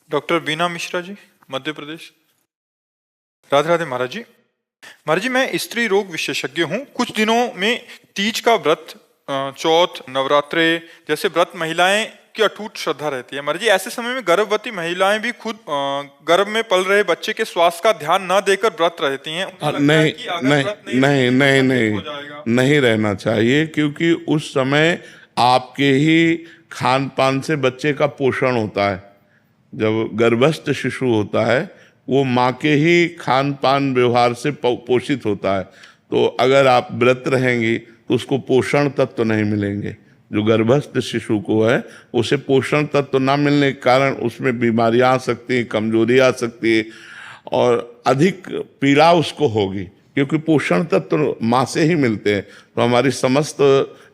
Doctor बीना मिश्रा जी, मध्य प्रदेश। राधे राधे महाराज जी। महाराज जी, मैं स्त्री रोग विशेषज्ञ हूँ। कुछ दिनों में तीज का व्रत, चौथ, नवरात्रे जैसे व्रत महिलाएं की अटूट श्रद्धा रहती है। महाराज जी, ऐसे समय में गर्भवती महिलाएं भी खुद गर्भ में पल रहे बच्चे के स्वास्थ्य का ध्यान न देकर व्रत रहती हैं। उन्हें लगता है नहीं कि अगर नहीं व्रत नहीं रहेंगी तो नहीं तकलीफ नहीं हो जाएगा। नहीं रहना चाहिए, क्योंकि उस समय आपके ही खान पान से बच्चे का पोषण होता है। जब गर्भस्थ शिशु होता है वो माँ के ही खान पान व्यवहार से पोषित होता है। तो अगर आप व्रत रहेंगी तो उसको पोषण तत्व नहीं मिलेंगे। जो गर्भस्थ शिशु को है उसे पोषण तत्व ना मिलने के कारण उसमें बीमारियां आ सकती हैं, कमजोरी आ सकती है और अधिक पीड़ा उसको होगी, क्योंकि पोषण तत्व माँ से ही मिलते हैं। तो हमारी समस्त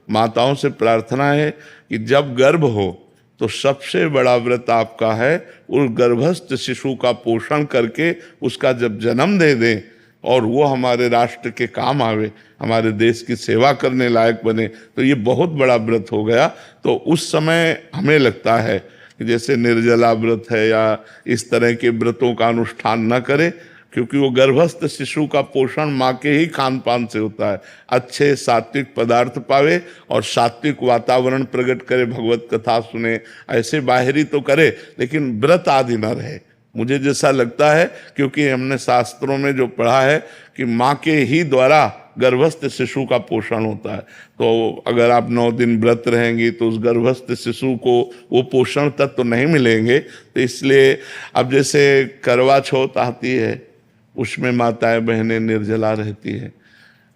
माताओं से प्रार्थना है कि जब गर्भ हो तो सबसे बड़ा व्रत आपका है उस गर्भस्थ शिशु का पोषण करके उसका जब जन्म दे दें और वो हमारे राष्ट्र के काम आवे, हमारे देश की सेवा करने लायक बने, तो ये बहुत बड़ा व्रत हो गया। तो उस समय हमें लगता है कि जैसे निर्जला व्रत है या इस तरह के व्रतों का अनुष्ठान न करें, क्योंकि वो गर्भस्थ शिशु का पोषण माँ के ही खान पान से होता है। अच्छे सात्विक पदार्थ पावे और सात्विक वातावरण प्रकट करे, भगवत कथा सुने, ऐसे बाहरी तो करे लेकिन व्रत आदि न रहे। मुझे जैसा लगता है, क्योंकि हमने शास्त्रों में जो पढ़ा है कि माँ के ही द्वारा गर्भस्थ शिशु का पोषण होता है। तो अगर आप 9 दिन व्रत रहेंगी तो उस गर्भस्थ शिशु को वो पोषण तत्व तो नहीं मिलेंगे। तो इसलिए अब जैसे करवा चौथ आती है, उसमें माताएं बहनें निर्जला रहती हैं।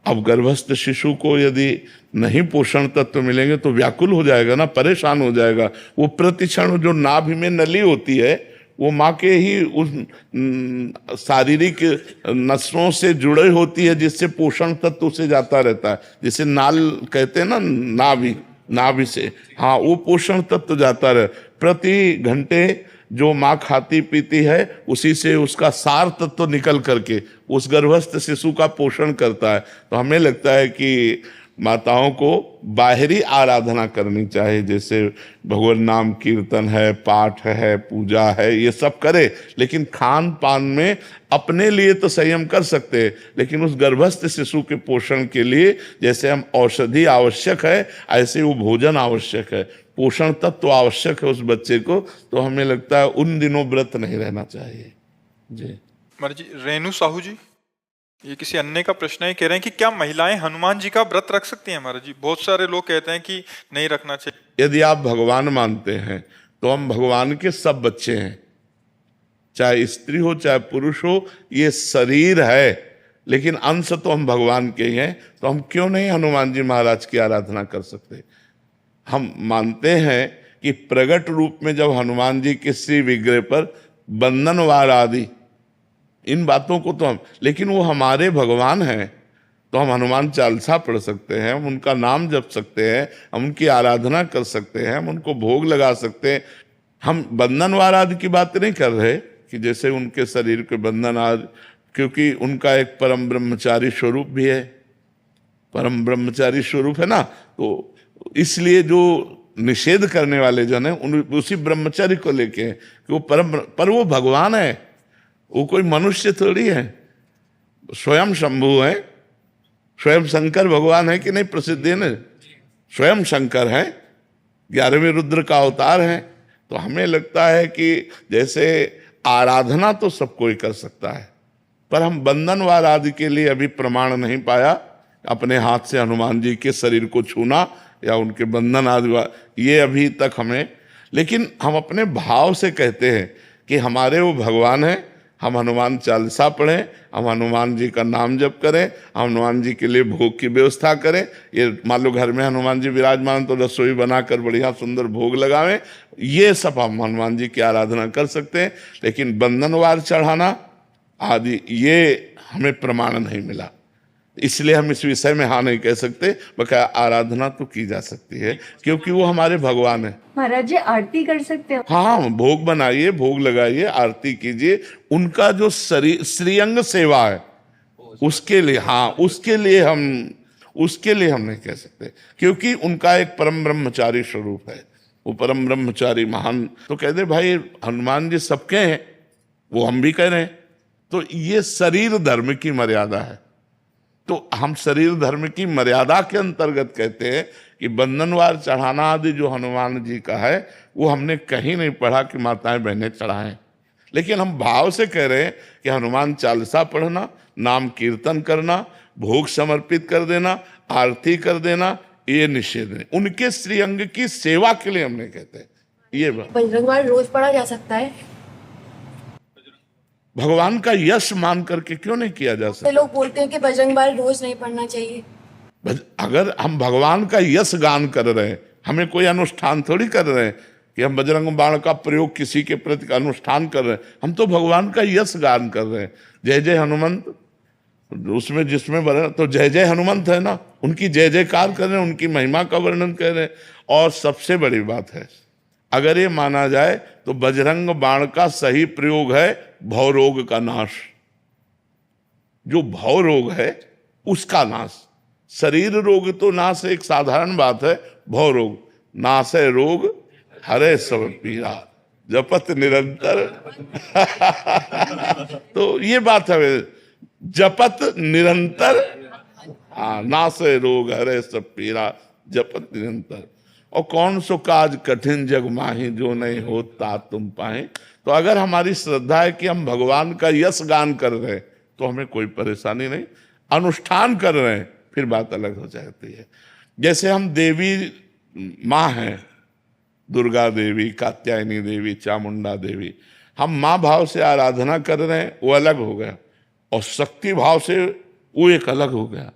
अब गर्भस्थ शिशु को यदि नहीं पोषण तत्व मिलेंगे तो व्याकुल हो जाएगा ना, परेशान हो जाएगा। वो प्रतिक्षण जो नाभि में नली होती है वो माँ के ही उस शारीरिक नसों से जुड़े होती है, जिससे पोषण तत्व से जाता रहता है। जैसे नाल कहते हैं ना, नाभि से, हाँ, वो पोषण तत्व जाता रहे। प्रति घंटे जो माँ खाती पीती है उसी से उसका सार तत्व निकल करके उस गर्भस्थ शिशु का पोषण करता है। तो हमें लगता है कि माताओं को बाहरी आराधना करनी चाहिए, जैसे भगवान नाम कीर्तन है, पाठ है, पूजा है, ये सब करे, लेकिन खान पान में अपने लिए तो संयम कर सकते हैं, लेकिन उस गर्भस्थ शिशु के पोषण के लिए जैसे हम औषधि आवश्यक है ऐसे वो भोजन आवश्यक है, पोषण तत्व आवश्यक है उस बच्चे को। तो हमें लगता है उन दिनों व्रत नहीं रहना चाहिए। जी महाराज जी, रेणु साहू जी, ये किसी अन्य का प्रश्न है। कह रहे हैं कि क्या महिलाएं हनुमान जी का व्रत रख सकती हैं? महाराज जी, बहुत सारे लोग कहते हैं कि नहीं रखना चाहिए। यदि आप भगवान मानते हैं तो हम भगवान के सब बच्चे हैं, चाहे स्त्री हो चाहे पुरुष हो, ये शरीर है लेकिन अंश तो हम भगवान के ही हैं। तो हम क्यों नहीं हनुमान जी महाराज की आराधना कर सकते? हम मानते हैं कि प्रगट रूप में जब हनुमान जी के श्री विग्रह पर बंधन वार आदि इन बातों को तो हम, लेकिन वो हमारे भगवान हैं तो हम हनुमान चालीसा पढ़ सकते हैं, हम उनका नाम जप सकते हैं, हम उनकी आराधना कर सकते हैं, हम उनको भोग लगा सकते हैं। हम बंधन वार आदि की बात नहीं कर रहे कि जैसे उनके शरीर के बंधन आदि, क्योंकि उनका एक परम ब्रह्मचारी स्वरूप भी है, परम ब्रह्मचारी स्वरूप है ना। तो इसलिए जो निषेध करने वाले जन है उसी ब्रह्मचारी को लेके हैं कि वो परम, पर वो भगवान है, वो कोई मनुष्य थोड़ी है, स्वयं शंभु है, स्वयं शंकर भगवान है कि नहीं, प्रसिद्ध है ना, स्वयं शंकर है, 11वें रुद्र का अवतार है। तो हमें लगता है कि जैसे आराधना तो सब कोई कर सकता है, पर हम बंधनवार आदि के लिए अभी प्रमाण नहीं पाया। अपने हाथ से हनुमान जी के शरीर को छूना या उनके बंधन आदि, ये अभी तक हमें, लेकिन हम अपने भाव से कहते हैं कि हमारे वो भगवान हैं, हम हनुमान चालीसा पढ़ें, हम हनुमान जी का नाम जप करें, हम हनुमान जी के लिए भोग की व्यवस्था करें। ये मान लो घर में हनुमान जी विराजमान तो रसोई बनाकर बढ़िया सुंदर भोग लगावें, ये सब हम हनुमान जी की आराधना कर सकते हैं। लेकिन बंधनवार चढ़ाना आदि ये हमें प्रमाण नहीं मिला, इसलिए हम इस विषय में हाँ नहीं कह सकते। बकाया आराधना तो की जा सकती है क्योंकि वो हमारे भगवान है। महाराज जी, आरती कर सकते हो? हाँ, भोग बनाइए, भोग लगाइए, आरती कीजिए। उनका जो श्रीअंग सेवा है उसके लिए, हाँ, उसके लिए हम नहीं कह सकते, क्योंकि उनका एक परम ब्रह्मचारी स्वरूप है, वो परम ब्रह्मचारी महान। तो कहते भाई हनुमान जी सबके हैं, वो हम भी कह रहे हैं। तो ये शरीर धर्म की मर्यादा है। तो हम शरीर धर्म की मर्यादा के अंतर्गत कहते हैं कि बंधनवार चढ़ाना आदि जो हनुमान जी का है वो हमने कहीं नहीं पढ़ा कि माताएं बहनें चढ़ाएं। लेकिन हम भाव से कह रहे हैं कि हनुमान चालीसा पढ़ना, नाम कीर्तन करना, भोग समर्पित कर देना, आरती कर देना, ये निषेध है। उनके श्रीअंग की सेवा के लिए हमने कहते हैं ये बात। बजरंगबाण रोज पढ़ा जा सकता है? भगवान का यश मान करके क्यों नहीं किया जा सकता? लोग बोलते हैं कि बजरंगबाण रोज नहीं पढ़ना चाहिए। अगर हम भगवान का यश गान कर रहे हैं, हमें कोई अनुष्ठान थोड़ी कर रहे हैं कि हम बजरंग बाण का प्रयोग किसी के प्रति अनुष्ठान कर रहे हैं। हम तो भगवान का यश गान कर रहे हैं। जय जय हनुमंत, उसमें जिसमें वर्णन तो जय जय हनुमंत है ना, उनकी जय जयकार कर रहे हैं, उनकी महिमा का वर्णन कर रहे हैं। और सबसे बड़ी बात है, अगर ये माना जाए तो बजरंग बाण का सही प्रयोग है भवरोग का नाश। जो भव रोग है उसका नाश। शरीर रोग तो नाश एक साधारण बात है, भव रोग नाश है रोग हरे सब पीरा जपत निरंतर तो ये बात है, जपत निरंतर, हाँ, नाश है रोग हरे सब पीरा जपत निरंतर। और कौन सो काज कठिन जग माही जो नहीं होता तुम पाए। तो अगर हमारी श्रद्धा है कि हम भगवान का यश गान कर रहे हैं तो हमें कोई परेशानी नहीं। अनुष्ठान कर रहे हैं फिर बात अलग हो जाती है। जैसे हम देवी माँ हैं, दुर्गा देवी, कात्यायनी देवी, चामुंडा देवी, हम माँ भाव से आराधना कर रहे हैं, वो अलग हो गया। और शक्ति भाव से वो एक अलग हो गया।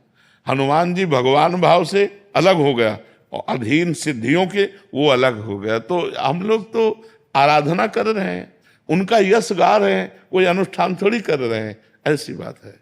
हनुमान जी भगवान भाव से अलग हो गया और अधीन सिद्धियों के वो अलग हो गया। तो हम लोग तो आराधना कर रहे हैं, उनका यश गा रहे हैं, कोई अनुष्ठान थोड़ी कर रहे हैं, ऐसी बात है।